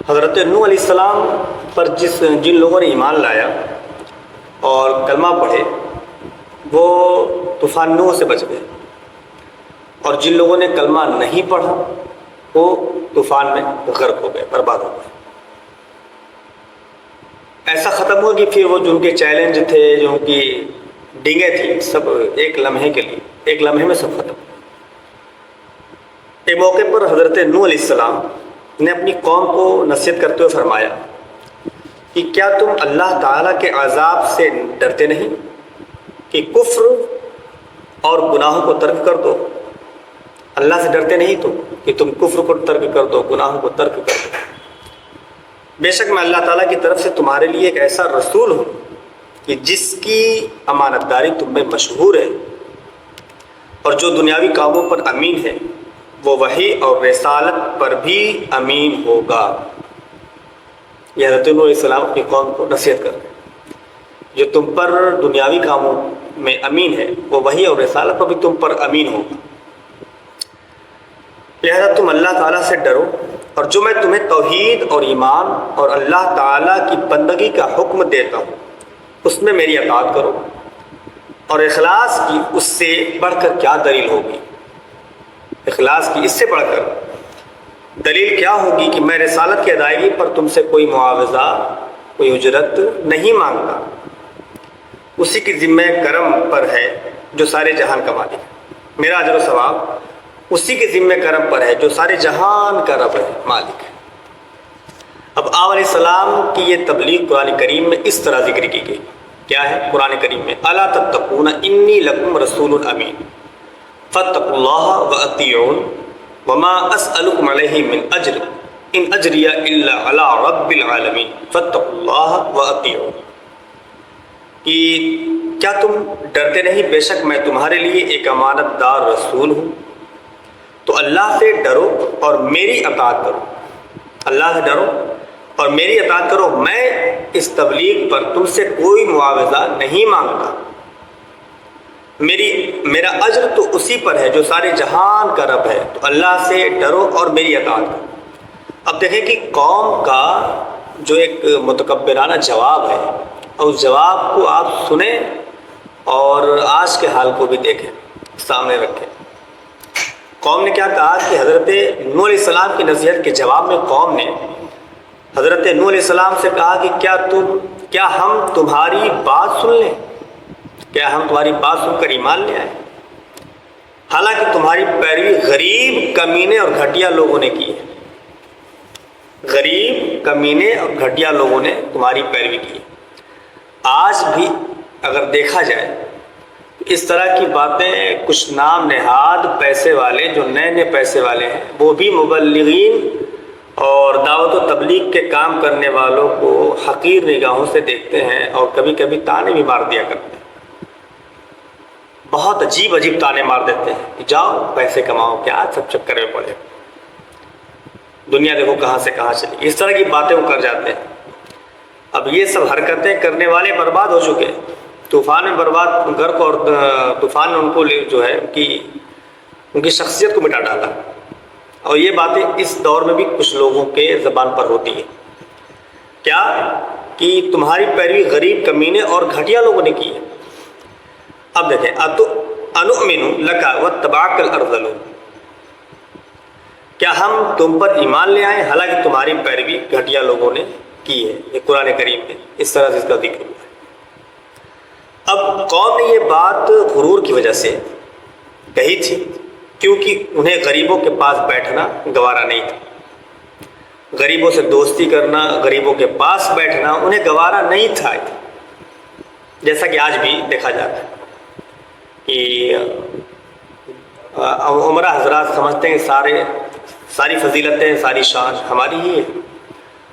حضرت نوح علیہ السلام پر جن لوگوں نے ایمان لایا اور کلمہ پڑھے وہ طوفان نوح سے بچ گئے، اور جن لوگوں نے کلمہ نہیں پڑھا وہ طوفان میں غرق ہو گئے، برباد ہو گئے۔ ایسا ختم ہوا کہ پھر وہ جو ان کے چیلنج تھے، جو ان کی ڈنگیں تھیں، سب ایک لمحے کے لیے، ایک لمحے میں سب ختم۔ ایک موقع پر حضرت نوح علیہ السلام نے اپنی قوم کو نصیحت کرتے ہوئے فرمایا کہ کیا تم اللہ تعالیٰ کے عذاب سے ڈرتے نہیں کہ کفر اور گناہوں کو ترک کر دو؟ اللہ سے ڈرتے نہیں تو کہ تم کفر کو ترک کر دو، گناہوں کو ترک کر دو؟ بے شک میں اللہ تعالیٰ کی طرف سے تمہارے لیے ایک ایسا رسول ہوں کہ جس کی امانت داری تم میں مشہور ہے، اور جو دنیاوی کاموں پر امین ہے وہ وحی اور رسالت پر بھی امین ہوگا۔ یہ حضرت نوح علیہ السلام اپنی قوم کو نصیحت کر رہے ہیں، جو تم پر دنیاوی کاموں میں امین ہے وہ وحی اور رسالت پر بھی تم پر امین ہوگا، لہذا تم اللہ تعالیٰ سے ڈرو، اور جو میں تمہیں توحید اور ایمان اور اللہ تعالیٰ کی بندگی کا حکم دیتا ہوں اس میں میری اطاعت کرو، اور اخلاص کی اس سے بڑھ کر کیا دلیل ہوگی؟ اخلاص کی اس سے بڑھ کر دلیل کیا ہوگی کہ میں رسالت کی ادائیگی پر تم سے کوئی معاوضہ، کوئی اجرت نہیں مانگتا، اسی کی ذمہ کرم پر ہے جو سارے جہان کا مالک ہے، میرا اجر و ثواب اسی کے ذمہ کرم پر ہے جو سارے جہان کا رب ہے، مالک ہے۔ اب آپ علیہ السلام کی یہ تبلیغ قرآن کریم میں اس طرح ذکر کی گئی، کیا ہے قرآن کریم میں؟ الا تتقون انی لکم رسول امین فاتقوا اللہ واطیعون وما اسألکم علیہ من اجر ان اجری الا علی رب العالمین فاتقوا اللہ واطیعون، کہ کیا تم ڈرتے نہیں؟ بے شک میں تمہارے لیے ایک امانت دار رسول ہوں، تو اللہ سے ڈرو اور میری اطاعت کرو، اللہ سے ڈرو اور میری اطاعت کرو، میں اس تبلیغ پر تم سے کوئی معاوضہ نہیں مانگتا، میرا اجر تو اسی پر ہے جو سارے جہان کا رب ہے، تو اللہ سے ڈرو اور میری اطاعت کرو۔ اب دیکھیں کہ قوم کا جو ایک متکبرانہ جواب ہے، اور اس جواب کو آپ سنیں اور آج کے حال کو بھی دیکھیں، سامنے رکھیں۔ قوم نے کیا کہا کہ حضرت نوح علیہ السلام کی نصیحت کے جواب میں قوم نے حضرت نوح علیہ السلام سے کہا کہ کیا ہم تمہاری بات سن لیں؟ کیا ہم تمہاری بات سن کر ایمان لے آئیں؟ حالانکہ تمہاری پیروی غریب، کمینے اور گھٹیا لوگوں نے کی ہے، غریب، کمینے اور گھٹیا لوگوں نے تمہاری پیروی کی ہے۔ آج بھی اگر دیکھا جائے تو اس طرح کی باتیں کچھ نام نہاد پیسے والے، جو نئے نئے پیسے والے ہیں، وہ بھی مبلغین اور دعوت و تبلیغ کے کام کرنے والوں کو حقیر نگاہوں سے دیکھتے ہیں، اور کبھی کبھی تانے بھی مار دیا کرتے ہیں، بہت عجیب عجیب تانے مار دیتے ہیں کہ جاؤ پیسے کماؤ، کیا سب چکر میں پڑے، دنیا دیکھو کہاں سے کہاں چلی، اس طرح کی باتیں وہ کر جاتے ہیں۔ اب یہ سب حرکتیں کرنے والے برباد ہو چکے ہیں، طوفان میں برباد غرق، اور طوفان نے ان کو جو ہے ان کی شخصیت کو مٹا ڈالا، اور یہ باتیں اس دور میں بھی کچھ لوگوں کے زبان پر ہوتی ہیں، کیا کہ تمہاری پیروی غریب، کمینے اور گھٹیا لوگوں نے کی ہے۔ اب دیکھیں، انؤمن لک واتبعک الارذلون، کیا ہم تم پر ایمان لے آئیں حالانکہ تمہاری پیروی گھٹیا لوگوں نے کی ہے؟ یہ قرآن کریم میں اس طرح سے اس کا ذکر ہوا ہے۔ اب قوم نے یہ بات غرور کی وجہ سے کہی تھی، کیونکہ انہیں غریبوں کے پاس بیٹھنا گوارا نہیں تھا، غریبوں سے دوستی کرنا، غریبوں کے پاس بیٹھنا انہیں گوارا نہیں تھا، جیسا کہ آج بھی دیکھا جاتا ہے کہ عمرہ حضرات سمجھتے ہیں ساری فضیلتیں، ساری شان ہماری ہی ہے،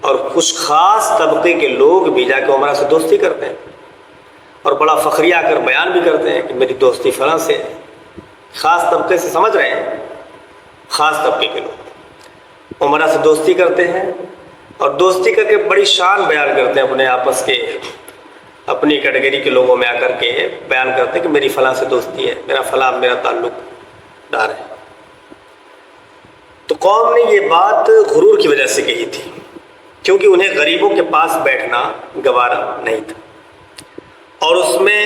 اور کچھ خاص طبقے کے لوگ بھی جا کے عمرہ سے دوستی کرتے ہیں اور بڑا فخریہ کر بیان بھی کرتے ہیں کہ میری دوستی فلاں سے ہے، خاص طبقے سے، سمجھ رہے ہیں، خاص طبقے کے لوگ عمرہ سے دوستی کرتے ہیں، اور دوستی کر کے بڑی شان بیان کرتے ہیں اپنے آپس کے، اپنی کیٹیگری کے لوگوں میں آ کر کے بیان کرتے ہیں کہ میری فلاں سے دوستی ہے، میرا فلاں، میرا تعلق دار ہے۔ تو قوم نے یہ بات غرور کی وجہ سے کہی تھی، کیونکہ انہیں غریبوں کے پاس بیٹھنا گوارا نہیں تھا، اور اس میں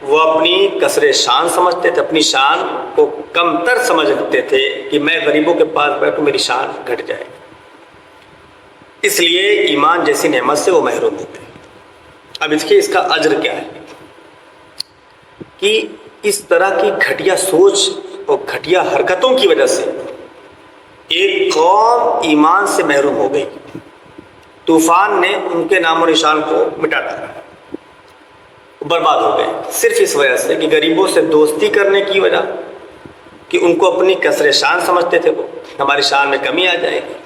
وہ اپنی کثر شان سمجھتے تھے، اپنی شان کو کم تر سمجھتے تھے کہ میں غریبوں کے پاس بیٹھوں میری شان گھٹ جائے، اس لیے ایمان جیسی نعمت سے وہ محروم ہوتے ہیں۔ اب اس کا اجر کیا ہے کہ اس طرح کی گھٹیا سوچ اور گھٹیا حرکتوں کی وجہ سے ایک قوم ایمان سے محروم ہو گئی، طوفان نے ان کے نام و نشان کو مٹا ڈالا، برباد ہو گئے صرف اس وجہ سے کہ غریبوں سے دوستی کرنے کی وجہ کہ ان کو اپنی کثر شان سمجھتے تھے، وہ ہماری شان میں کمی آ جائے گی،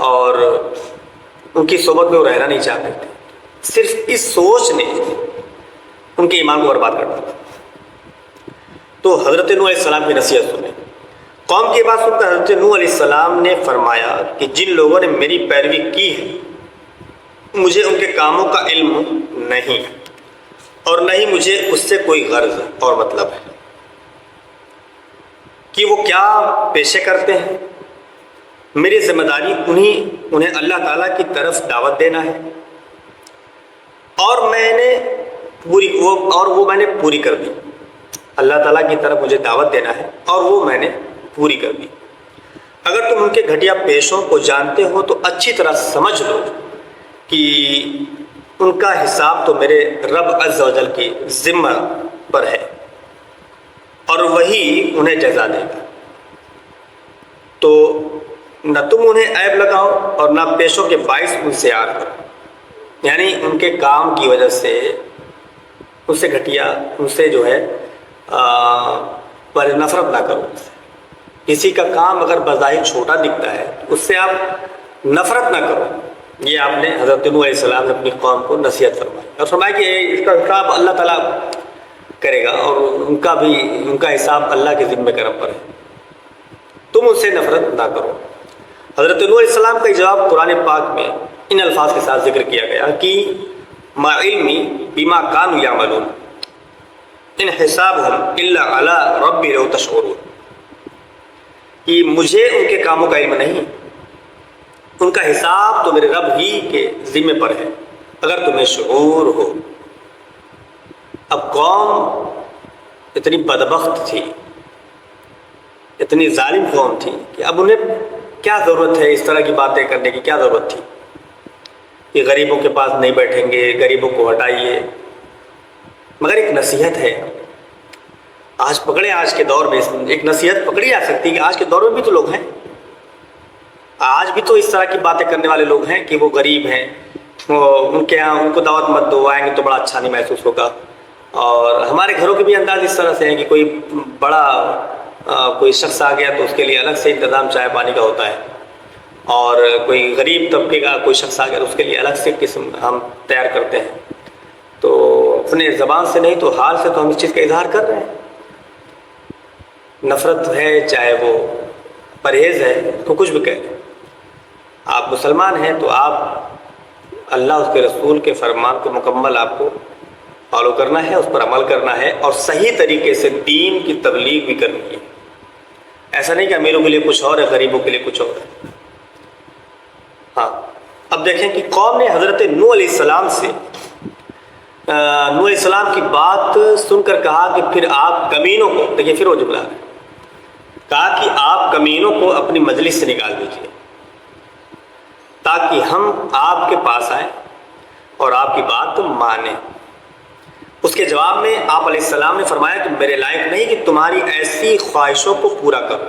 اور ان کی صحبت میں وہ رہنا نہیں چاہتے تھے۔ صرف اس سوچ نے ان کے ایمان کو برباد کر دیا۔ تو حضرت نوح علیہ السلام کی نصیحت سنیں۔ قوم کی بات سن کر حضرت نوح علیہ السلام نے فرمایا کہ جن لوگوں نے میری پیروی کی ہے مجھے ان کے کاموں کا علم نہیں، اور نہ ہی مجھے اس سے کوئی غرض اور مطلب ہے کہ وہ کیا پیشے کرتے ہیں۔ میری ذمہ داری انہیں اللہ تعالیٰ کی طرف دعوت دینا ہے، اور وہ میں نے پوری کر دی۔ اللہ تعالیٰ کی طرف مجھے دعوت دینا ہے اور وہ میں نے پوری کر دی۔ اگر تم ان کے گھٹیا پیشوں کو جانتے ہو تو اچھی طرح سمجھ لو کہ ان کا حساب تو میرے رب عز و جل کی ذمہ پر ہے، اور وہی انہیں جزا دے گا۔ تو نہ تم انہیں عیب لگاؤ اور نہ پیشوں کے باعث ان سے یاد کرو، یعنی ان کے کام کی وجہ سے ان سے گھٹیا، ان سے جو ہے پر نفرت نہ کرو۔ کسی کا کام اگر بظاہر چھوٹا دکھتا ہے اس سے آپ نفرت نہ کرو۔ یہ آپ نے حضرت نوح علیہ السلام نے اپنی قوم کو نصیحت فرمائی، اور فرمایا کہ اس کا حساب اللہ تعالیٰ کرے گا، اور ان کا حساب اللہ کے ذمہ کرم پر ہے، تم ان سے نفرت نہ کرو۔ حضرت نوح علیہ السلام کا جواب قرآن پاک میں ان الفاظ کے ساتھ ذکر کیا گیا کہ ما علمی بما کانوا یعملون ان حسابهم الا علی ربی لو تشعرون، کہ مجھے ان کے کاموں کا علم نہیں، ان کا حساب تو میرے رب ہی کے ذمے پر ہے اگر تمہیں شعور ہو۔ اب قوم اتنی بدبخت تھی، اتنی ظالم قوم تھی کہ اب انہیں کیا ضرورت ہے اس طرح کی باتیں کرنے کی، کیا ضرورت تھی کہ غریبوں کے پاس نہیں بیٹھیں گے، غریبوں کو ہٹائیے۔ مگر ایک نصیحت ہے، آج کے دور میں ایک نصیحت پکڑی جا سکتی ہے کہ آج کے دور میں بھی تو لوگ ہیں، آج بھی تو اس طرح کی باتیں کرنے والے لوگ ہیں کہ وہ غریب ہیں، ان کے یہاں ان کو دعوت مت دو، آئیں گے تو بڑا اچھا نہیں محسوس ہوگا۔ اور ہمارے گھروں کے بھی انداز اس طرح سے ہیں کہ کوئی بڑا کوئی شخص آ گیا تو اس کے لیے الگ سے انتظام چائے پانی کا ہوتا ہے، اور کوئی غریب طبقے کا کوئی شخص آ گیا تو اس کے لیے الگ سے قسم ہم تیار کرتے ہیں۔ تو اپنے زبان سے نہیں تو حال سے تو ہم اس چیز کا اظہار کر رہے ہیں۔ نفرت ہے چاہے وہ پرہیز ہے، تو کچھ بھی کہہ لیں، آپ مسلمان ہیں تو آپ اللہ اس کے رسول کے فرمان کو مکمل آپ کو فالو کرنا ہے، اس پر عمل کرنا ہے، اور صحیح طریقے سے دین کی تبلیغ بھی کرنی ہے۔ ایسا نہیں کہ امیروں کے لیے کچھ اور ہے، غریبوں کے لیے کچھ اور ہے۔ ہاں، اب دیکھیں کہ قوم نے حضرت نوح علیہ السلام سے نوح علیہ السلام کی بات سن کر کہا کہ پھر آپ کمینوں کو، دیکھیے پھر وہ جملہ ہے، کہا کہ آپ کمینوں کو اپنی مجلس سے نکال دیجیے تاکہ ہم آپ کے پاس آئیں اور آپ کی بات مانیں۔ اس کے جواب میں آپ علیہ السلام نے فرمایا کہ میرے لائق نہیں کہ تمہاری ایسی خواہشوں کو پورا کروں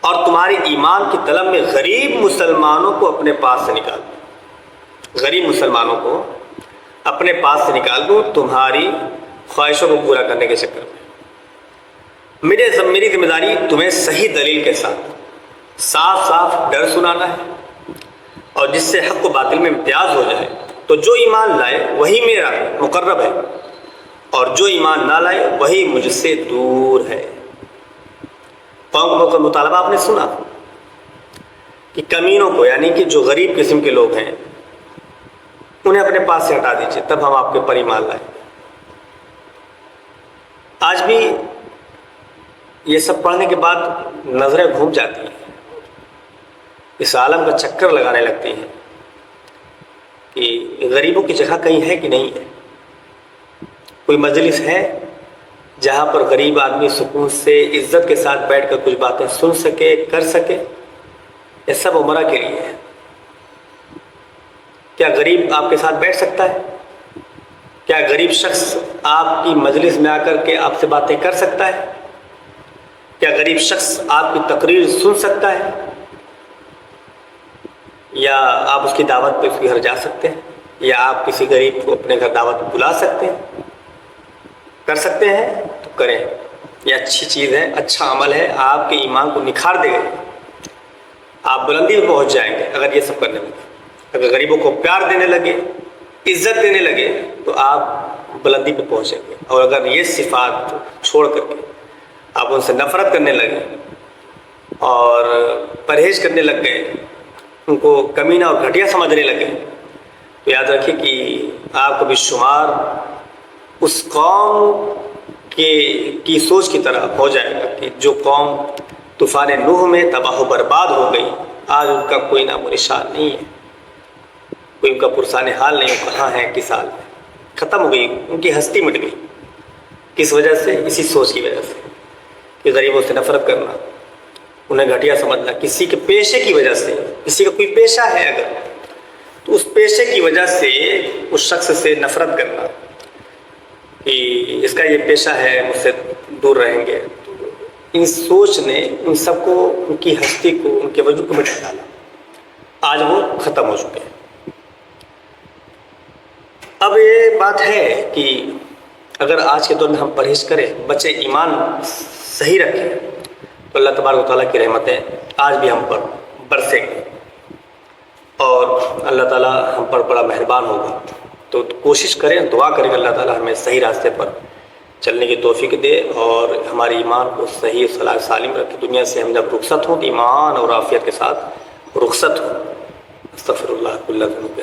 اور تمہارے ایمان کی طلب میں غریب مسلمانوں کو اپنے پاس سے نکال دوں، غریب مسلمانوں کو اپنے پاس سے نکال دوں تمہاری خواہشوں کو پورا کرنے کے چکر میں۔ میری ذمہ داری تمہیں صحیح دلیل کے ساتھ صاف ڈر سنانا ہے، اور جس سے حق و باطل میں امتیاز ہو جائے۔ تو جو ایمان لائے وہی میرا مقرب ہے، اور جو ایمان نہ لائے وہی مجھ سے دور ہے۔ قوم کا مطالبہ آپ نے سنا کہ کمینوں کو، یعنی کہ جو غریب قسم کے لوگ ہیں، انہیں اپنے پاس سے ہٹا دیجیے تب ہم آپ کے پر ایمان لائیں۔ آج بھی یہ سب پڑھنے کے بعد نظریں گھوم جاتی ہیں اس عالم کا چکر لگانے لگتی ہیں کہ غریبوں کی جگہ کہیں ہے کہ نہیں ہے. کوئی مجلس ہے جہاں پر غریب آدمی سکون سے عزت کے ساتھ بیٹھ کر کچھ باتیں سن سکے, کر سکے؟ یہ سب عمرہ کے لیے ہے. کیا غریب آپ کے ساتھ بیٹھ سکتا ہے؟ کیا غریب شخص آپ کی مجلس میں آ کر کے آپ سے باتیں کر سکتا ہے؟ کیا غریب شخص آپ کی تقریر سن سکتا ہے؟ یا آپ اس کی دعوت پہ اس کے گھر جا سکتے ہیں؟ یا آپ کسی غریب کو اپنے گھر دعوت بلا سکتے ہیں؟ کر سکتے ہیں تو کریں. یہ اچھی چیز ہے, اچھا عمل ہے, آپ کے ایمان کو نکھار دے گا. آپ بلندی پہ پہنچ جائیں گے اگر یہ سب کرنے لگے. اگر غریبوں کو پیار دینے لگے, عزت دینے لگے, تو آپ بلندی پہ پہنچیں گے. اور اگر یہ صفات چھوڑ کر کے آپ ان سے نفرت کرنے لگے اور پرہیز کرنے لگ گئے, ان کو کمینہ اور گھٹیا سمجھنے لگے, تو یاد رکھیے کہ آپ کو بھی شمار اس قوم کی سوچ کی طرح ہو جائے گا کہ جو قوم طوفان نوح میں تباہ و برباد ہو گئی, آج ان کا کوئی نام و نشان نہیں ہے, کوئی ان کا پرسان حال نہیں. کہاں ہے, کس حال میں, ختم ہو گئی, ان کی ہستی مٹ گئی. کس وجہ سے؟ اسی سوچ کی وجہ سے کہ غریبوں سے نفرت کرنا, انہیں گھٹیا سمجھنا, کسی کے پیشے کی وجہ سے. کسی کا کوئی پیشہ ہے اگر, تو اس پیشے کی وجہ سے اس شخص سے نفرت کرنا کہ اس کا یہ پیشہ ہے, مجھ سے دور رہیں گے. ان سوچ نے ان سب کو, ان کی ہستی کو, ان کے وجود کو مٹا ڈالا. آج وہ ختم ہو چکے ہیں. اب یہ بات ہے کہ اگر آج کے دور میں ہم پرہیز کریں, بچے ایمان صحیح رکھیں, تو اللہ تبارک و تعالیٰ کی رحمتیں آج بھی ہم پر برسیں گی اور اللہ تعالیٰ ہم پر بڑا مہربان ہوگا. تو کوشش کریں, دعا کریں کہ اللہ تعالیٰ ہمیں صحیح راستے پر چلنے کی توفیق دے اور ہمارے ایمان کو صحیح صلاح سالم رکھے. دنیا سے ہم جب رخصت ہوں تو ایمان اور عافیت کے ساتھ رخصت ہوں. استغفر اللہ کل ذنوب.